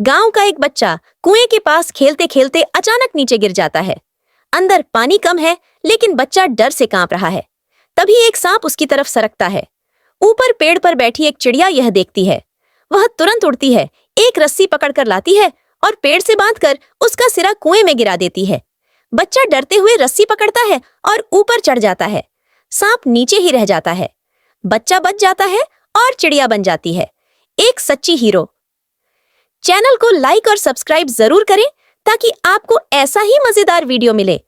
गांव का एक बच्चा कुएं के पास खेलते खेलते अचानक नीचे गिर जाता है। अंदर पानी कम है, लेकिन बच्चा डर से कांप रहा है। तभी एक सांप उसकी तरफ सरकता है। ऊपर पेड़ पर बैठी एक चिड़िया यह देखती है। वह तुरंत उड़ती है, एक रस्सी पकड़कर लाती है और पेड़ से बांधकर उसका सिरा कुएं में गिरा देती है। बच्चा डरते हुए रस्सी पकड़ता है और ऊपर चढ़ जाता है। सांप नीचे ही रह जाता है। बच्चा बच जाता है और चिड़िया बन जाती है। एक सच्ची हीरो। चैनल को लाइक और सब्सक्राइब जरूर करें ताकि आपको ऐसा ही मजेदार वीडियो मिले।